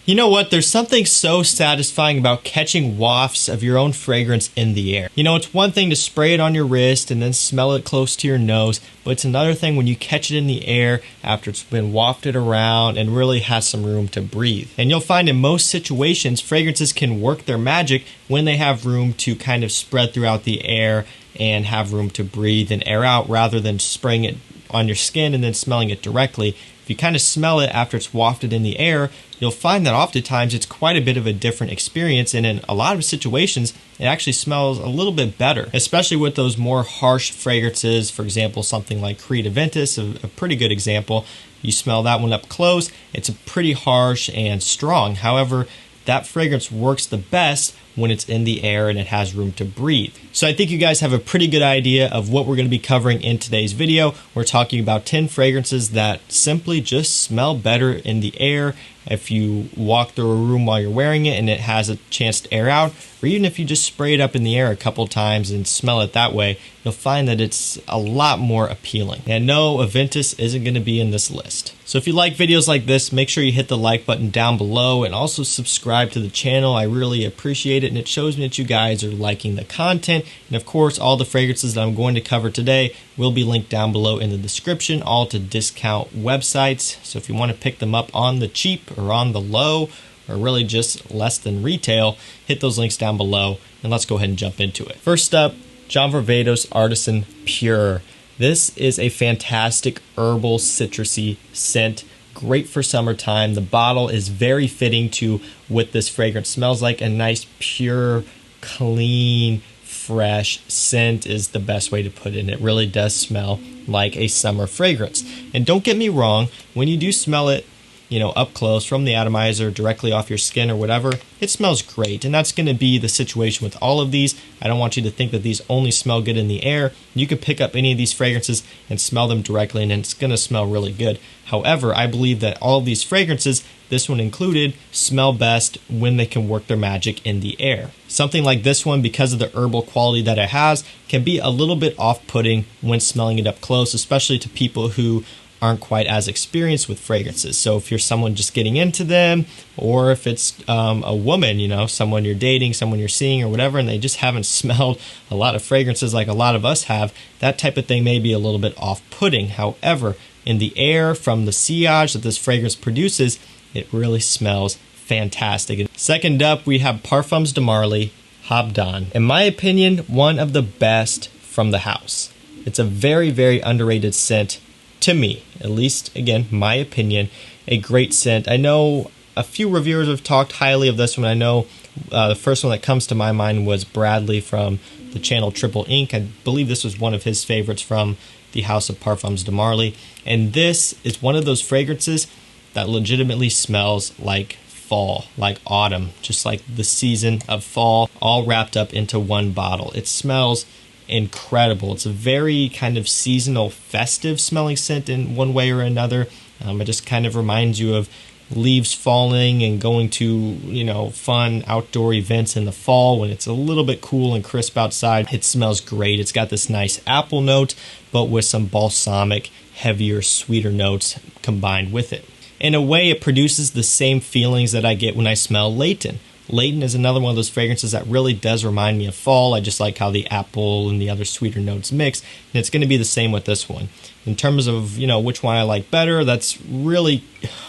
You know what? There's something so satisfying about catching wafts of your own fragrance in the air. You know, it's one thing to spray it on your wrist and then smell it close to your nose, but it's another thing when you catch it in the air after it's been wafted around and really has some room to breathe. And you'll find in most situations, fragrances can work their magic when they have room to kind of spread throughout the air and have room to breathe and air out rather than spraying it on your skin and then smelling it directly. If you kind of smell it after it's wafted in the air, you'll find that oftentimes it's quite a bit of a different experience, and in a lot of situations it actually smells a little bit better, especially with those more harsh fragrances. For example, something like Creed Aventus, a pretty good example. You smell that one up close, it's pretty harsh and strong. However, that fragrance works the best when it's in the air and it has room to breathe. So I think you guys have a pretty good idea of what we're going to be covering in today's video. We're talking about 10 fragrances that simply just smell better in the air if you walk through a room while you're wearing it and it has a chance to air out, or even if you just spray it up in the air a couple times and smell it that way, you'll find that it's a lot more appealing. And no, Aventus isn't going to be in this list. So if you like videos like this, make sure you hit the like button down below and also subscribe to the channel. I really appreciate it, and it shows me that you guys are liking the content. And of course, all the fragrances that I'm going to cover today will be linked down below in the description, all to discount websites. So if you want to pick them up on the cheap or on the low, or really just less than retail, hit those links down below and let's go ahead and jump into it. First up, John Varvatos Artisan Pure. This is a fantastic herbal citrusy scent, great for summertime. The bottle is very fitting to what this fragrance smells like. A nice, pure, clean, fresh scent is the best way to put it. It really does smell like a summer fragrance. And don't get me wrong, when you do smell it, you know, up close from the atomizer, directly off your skin or whatever, it smells great. And that's going to be the situation with all of these. I don't want you to think that these only smell good in the air. You can pick up any of these fragrances and smell them directly, and it's going to smell really good. However, I believe that all of these fragrances, this one included, smell best when they can work their magic in the air. Something like this one, because of the herbal quality that it has, can be a little bit off-putting when smelling it up close, especially to people who aren't quite as experienced with fragrances. So if you're someone just getting into them, or if it's a woman, you know, someone you're dating, someone you're seeing or whatever, and they just haven't smelled a lot of fragrances like a lot of us have, that type of thing may be a little bit off-putting. However, in the air from the sillage that this fragrance produces, it really smells fantastic. Second up, we have Parfums de Marly Habdan. In my opinion, one of the best from the house. It's a very, very underrated scent. To me, at least, again, my opinion, a great scent. I know a few reviewers have talked highly of this one. I know the first one that comes to my mind was Bradley from the channel Triple Ink. I believe this was one of his favorites from the House of Parfums de Marly. And this is one of those fragrances that legitimately smells like fall, like autumn, just like the season of fall, all wrapped up into one bottle. It smells incredible. It's a very kind of seasonal, festive smelling scent in one way or another. It just kind of reminds you of leaves falling and going to, you know, fun outdoor events in the fall when it's a little bit cool and crisp outside. It smells great. It's got this nice apple note, but with some balsamic, heavier, sweeter notes combined with it. In a way, it produces the same feelings that I get when I smell Layton. Layton is another one of those fragrances that really does remind me of fall. I just like how the apple and the other sweeter notes mix, and it's going to be the same with this one. In terms of, you know, which one I like better, that's really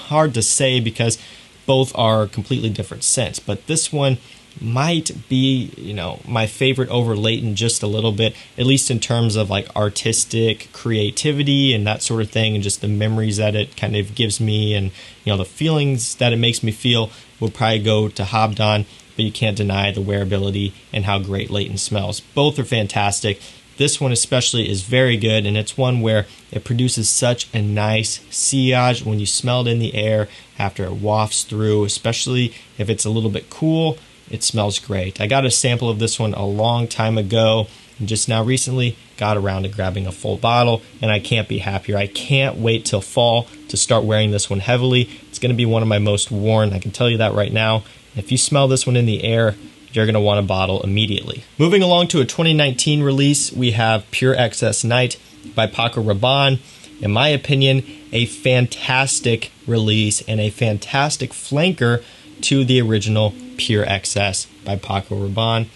hard to say because both are completely different scents. But this one might be, you know, my favorite over Layton just a little bit, at least in terms of like artistic creativity and that sort of thing, and just the memories that it kind of gives me and, you know, the feelings that it makes me feel would probably go to Habdan, but you can't deny the wearability and how great Layton smells. Both are fantastic. This one especially is very good, and it's one where it produces such a nice sillage when you smell it in the air after it wafts through, especially if it's a little bit cool. It smells great. I got a sample of this one a long time ago, and just now recently got around to grabbing a full bottle, and I can't be happier. I can't wait till fall to start wearing this one heavily. It's going to be one of my most worn, I can tell you that right now. If you smell this one in the air, you're going to want a bottle immediately. Moving along to a 2019 release, we have Pure Excess Night by Paco Rabanne. In my opinion, a fantastic release and a fantastic flanker to the original Pure XS by Paco Rabanne.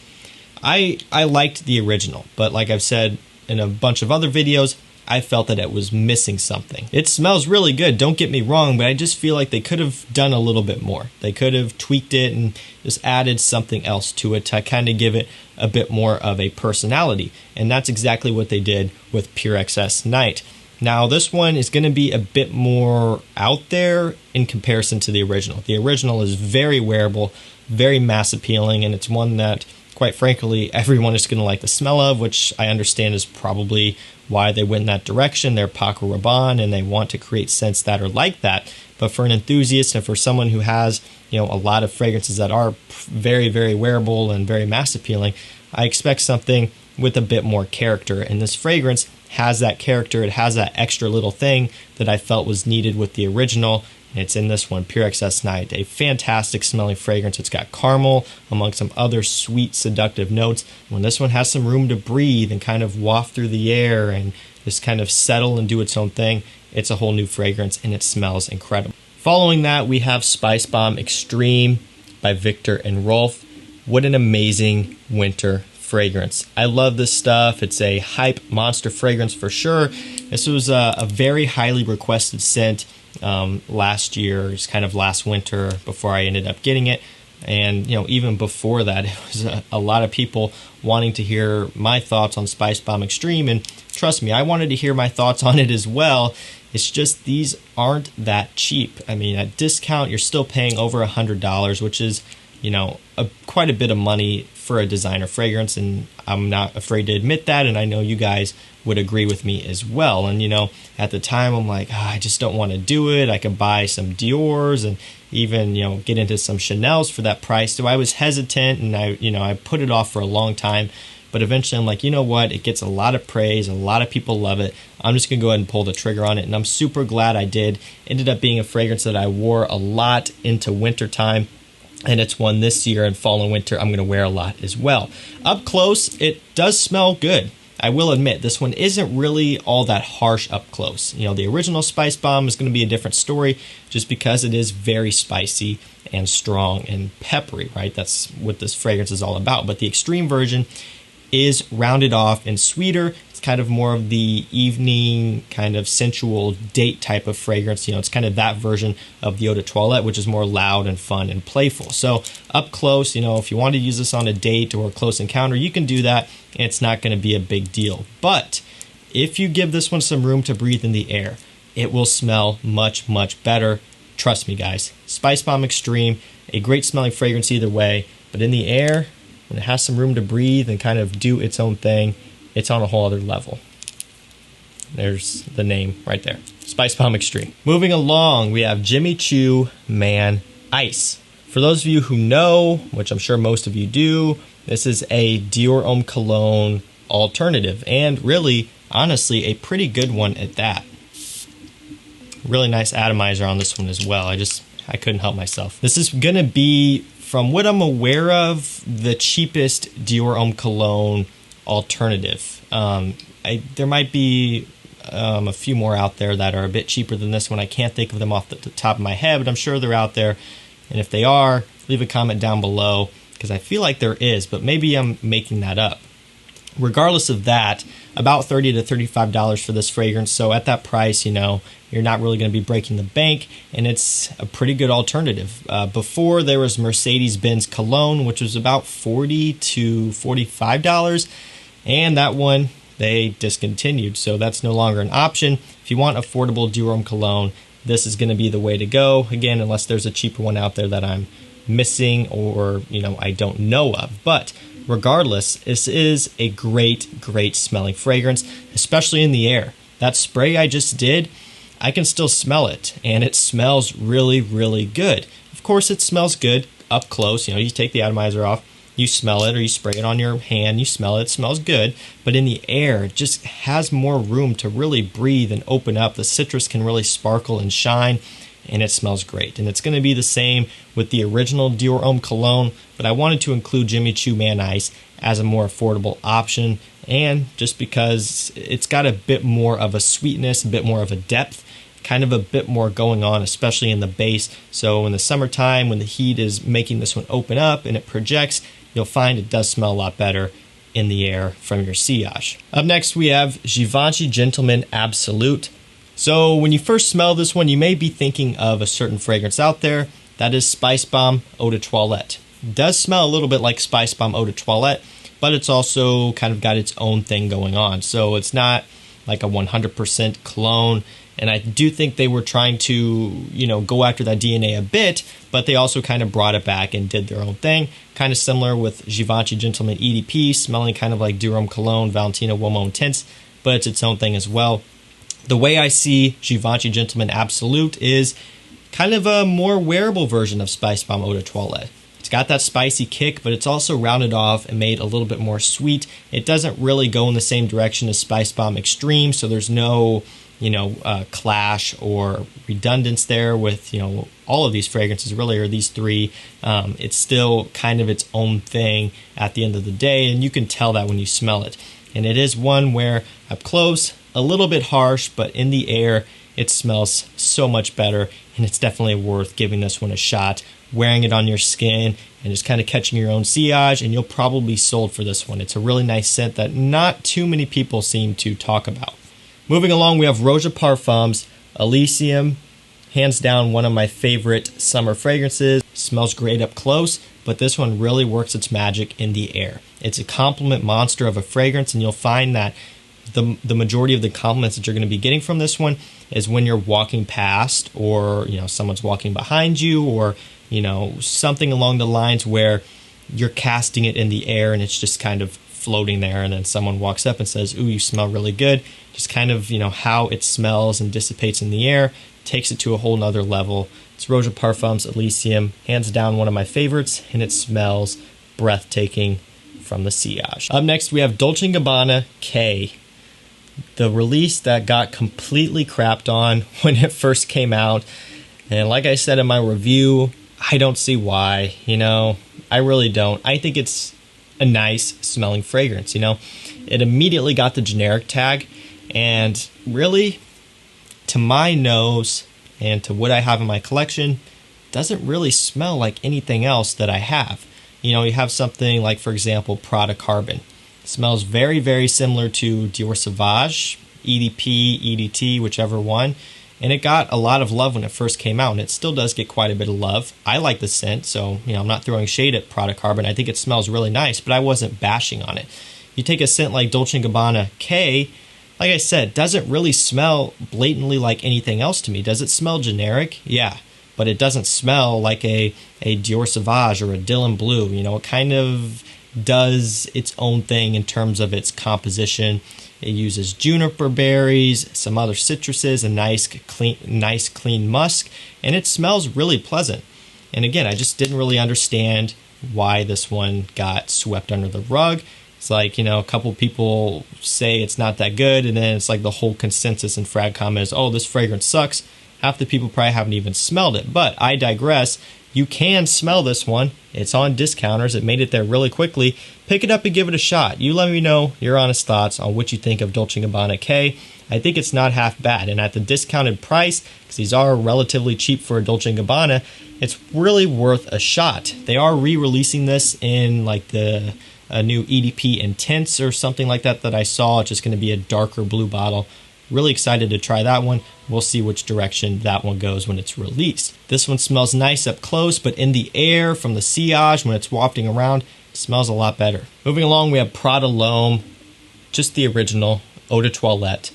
I liked the original, but like I've said in a bunch of other videos, I felt that it was missing something. It smells really good, don't get me wrong, but I just feel like they could have done a little bit more. They could have tweaked it and just added something else to it to kind of give it a bit more of a personality. And that's exactly what they did with Pure XS Night. Now this one is going to be a bit more out there in comparison to the original. The original is very wearable, very mass appealing, and it's one that, quite frankly, everyone is going to like the smell of, which I understand is probably why they went in that direction. They're Paco Rabanne and they want to create scents that are like that. But for an enthusiast and for someone who has, a lot of fragrances that are very, very wearable and very mass appealing, I expect something with a bit more character. And this fragrance has that character. It has that extra little thing that I felt was needed with the original. And it's in this one, Pure XS Night, a fantastic smelling fragrance. It's got caramel among some other sweet, seductive notes. When this one has some room to breathe and kind of waft through the air and just kind of settle and do its own thing, it's a whole new fragrance and it smells incredible. Following that, we have Spicebomb Extreme by Victor and Rolf. What an amazing winter fragrance. I love this stuff. It's a hype monster fragrance for sure. This was a very highly requested scent last year, just kind of last winter before I ended up getting it. And even before that, it was a lot of people wanting to hear my thoughts on Spicebomb Extreme, and trust me, I wanted to hear my thoughts on it as well. It's just these aren't that cheap. I mean, at discount, you're still paying over $100, which is quite a bit of money for a designer fragrance, and I'm not afraid to admit that, and I know you guys would agree with me as well. And at the time I'm like, I just don't want to do it. I could buy some Dior's and even get into some Chanel's for that price. So I was hesitant, and I put it off for a long time. But eventually I'm like, you know what? It gets a lot of praise. A lot of people love it. I'm just going to go ahead and pull the trigger on it. And I'm super glad I did. Ended up being a fragrance that I wore a lot into wintertime. And it's one this year in fall and winter I'm going to wear a lot as well. Up close, it does smell good. I will admit, this one isn't really all that harsh up close. The original Spicebomb is going to be a different story just because it is very spicy and strong and peppery, right? That's what this fragrance is all about. But the extreme version is rounded off and sweeter. It's kind of more of the evening kind of sensual date type of fragrance. It's kind of that version of the Eau de Toilette, which is more loud and fun and playful. So up close, if you want to use this on a date or a close encounter, you can do that. It's not going to be a big deal. But if you give this one some room to breathe in the air, it will smell much, much better. Trust me, guys. Spicebomb Extreme, a great smelling fragrance either way, but in the air, when it has some room to breathe and kind of do its own thing, it's on a whole other level. There's the name right there. Spicebomb Extreme. Moving along, we have Choo Man Ice. For those of you who know, which I'm sure most of you do, this is a Dior Homme Cologne alternative, and really, honestly, a pretty good one at that. Really nice atomizer on this one as well. I couldn't help myself. This is gonna be, from what I'm aware of, the cheapest Dior Homme Cologne alternative. There might be a few more out there that are a bit cheaper than this one. I can't think of them off the top of my head, but I'm sure they're out there. And if they are, leave a comment down below, because I feel like there is, but maybe I'm making that up. Regardless of that, about $30 to $35 for this fragrance. So at that price, you're not really going to be breaking the bank, and it's a pretty good alternative. Before, there was Mercedes-Benz Cologne, which was about $40 to $45, and that one they discontinued, so that's no longer an option. If you want affordable Dior Homme Cologne, this is going to be the way to go. Again, unless there's a cheaper one out there that I'm missing or I don't know of. But regardless, this is a great, great smelling fragrance, especially in the air. That spray I just did, I can still smell it, and it smells really, really good. Of course, it smells good up close. You take the atomizer off, you smell it, or you spray it on your hand, you smell it, it smells good. But in the air, it just has more room to really breathe and open up. The citrus can really sparkle and shine, and it smells great. And it's going to be the same with the original Dior Homme Cologne, but I wanted to include Choo Man Ice as a more affordable option, and just because it's got a bit more of a sweetness, a bit more of a depth, kind of a bit more going on, especially in the base. So in the summertime, when the heat is making this one open up and it projects, you'll find it does smell a lot better in the air from your sillage. Up next, we have Givenchy Gentleman Absolute. So when you first smell this one, you may be thinking of a certain fragrance out there. That is Spicebomb Eau de Toilette. It does smell a little bit like Spicebomb Eau de Toilette, but it's also kind of got its own thing going on. So it's not like a 100% cologne. And I do think they were trying to, go after that DNA a bit, but they also kind of brought it back and did their own thing. Kind of similar with Givenchy Gentleman EDP, smelling kind of like Durham Cologne, Valentino Uomo Intense, but it's its own thing as well. The way I see Givenchy Gentleman Absolute is kind of a more wearable version of Spicebomb Eau de Toilette. It's got that spicy kick, but it's also rounded off and made a little bit more sweet. It doesn't really go in the same direction as Spicebomb Extreme, so there's no clash or redundance there with, all of these fragrances really, or these three. It's still kind of its own thing at the end of the day, and you can tell that when you smell it. And it is one where up close, a little bit harsh, but in the air, it smells so much better, and it's definitely worth giving this one a shot, wearing it on your skin, and just kind of catching your own sillage, and you'll probably be sold for this one. It's a really nice scent that not too many people seem to talk about. Moving along, we have Roja Elysium. Hands down, one of my favorite summer fragrances. Smells great up close, but this one really works its magic in the air. It's a compliment monster of a fragrance, and you'll find that the majority of the compliments that you're going to be getting from this one is when you're walking past, or someone's walking behind you, or something along the lines where you're casting it in the air and it's just kind of floating there, and then someone walks up and says, "Ooh, you smell really good." Just kind of how it smells and dissipates in the air, takes it to a whole nother level. It's Roja Elysium, hands down one of my favorites, and it smells breathtaking from the sillage. Up next, we have Dolce & Gabbana K, the release that got completely crapped on when it first came out. And like I said in my review, I don't see why, I really don't. I think it's a nice smelling fragrance, It immediately got the generic tag, and really, to my nose and to what I have in my collection, doesn't really smell like anything else that I have. You have something like, for example, Prada Carbon. It smells very, very similar to Dior Sauvage, EDP, EDT, whichever one. And it got a lot of love when it first came out, and it still does get quite a bit of love. I like the scent, so I'm not throwing shade at Prada Carbon. I think it smells really nice, but I wasn't bashing on it. You take a scent like Dolce & Gabbana K, like I said, doesn't really smell blatantly like anything else to me. Does it smell generic? Yeah, but it doesn't smell like a Dior Sauvage or a Dylan Blue. It kind of does its own thing in terms of its composition. It uses juniper berries, some other citruses, a nice clean musk, and it smells really pleasant. And again, I just didn't really understand why this one got swept under the rug. It's like, a couple people say it's not that good, and then it's like the whole consensus in FragCom is, oh, this fragrance sucks. Half the people probably haven't even smelled it, but I digress. You can smell this one. It's on discounters. It made it there really quickly. Pick it up and give it a shot. You let me know your honest thoughts on what you think of Dolce & Gabbana K. I think it's not half bad, and at the discounted price, because these are relatively cheap for a Dolce & Gabbana, it's really worth a shot. They are re-releasing this in like a new EDP Intense or something like that I saw. It's just going to be a darker blue bottle. Really excited to try that one. We'll see which direction that one goes when it's released. This one smells nice up close, but in the air from the sillage when it's wafting around, it smells a lot better. Moving along, we have Prada L'Homme, just the original Eau de Toilette.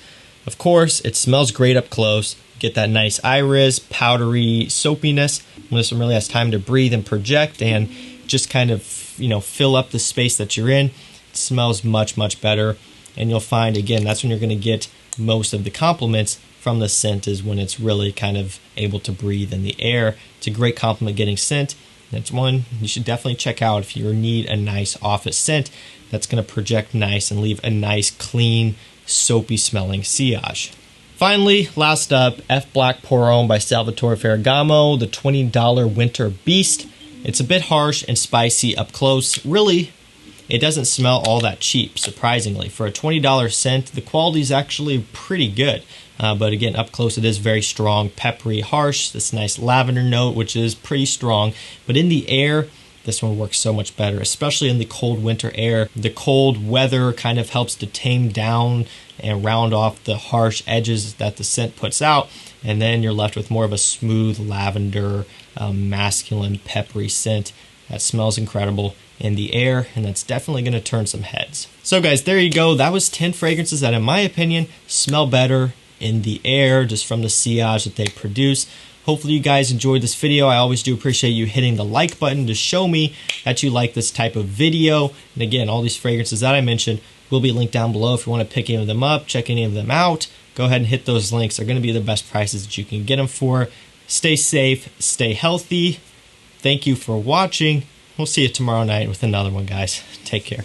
Of course, it smells great up close. Get that nice iris, powdery soapiness when this one really has time to breathe and project and just kind of, fill up the space that you're in. It smells much, much better. And you'll find, again, that's when you're going to get most of the compliments from the scent, is when it's really kind of able to breathe in the air. It's a great compliment getting scent. That's one you should definitely check out if you need a nice office scent that's going to project nice and leave a nice, clean, soapy smelling sillage. Finally, last up, F Black Pour Homme by Salvatore Ferragamo, the $20 Winter Beast. It's a bit harsh and spicy up close. Really, it doesn't smell all that cheap, surprisingly. For a $20 scent, the quality is actually pretty good. but again, up close it is very strong, peppery, harsh, this nice lavender note, which is pretty strong. But in the air, this one works so much better, especially in the cold winter air. The cold weather kind of helps to tame down and round off the harsh edges that the scent puts out, and then you're left with more of a smooth lavender, masculine, peppery scent that smells incredible in the air, and that's definitely going to turn some heads. So guys, there you go. That was 10 fragrances that, in my opinion, smell better in the air just from the sillage that they produce. Hopefully you guys enjoyed this video. I always do appreciate you hitting the like button to show me that you like this type of video. And again, all these fragrances that I mentioned will be linked down below. If you want to pick any of them up, check any of them out, go ahead and hit those links. They're going to be the best prices that you can get them for. Stay safe, stay healthy. Thank you for watching. We'll see you tomorrow night with another one, guys. Take care.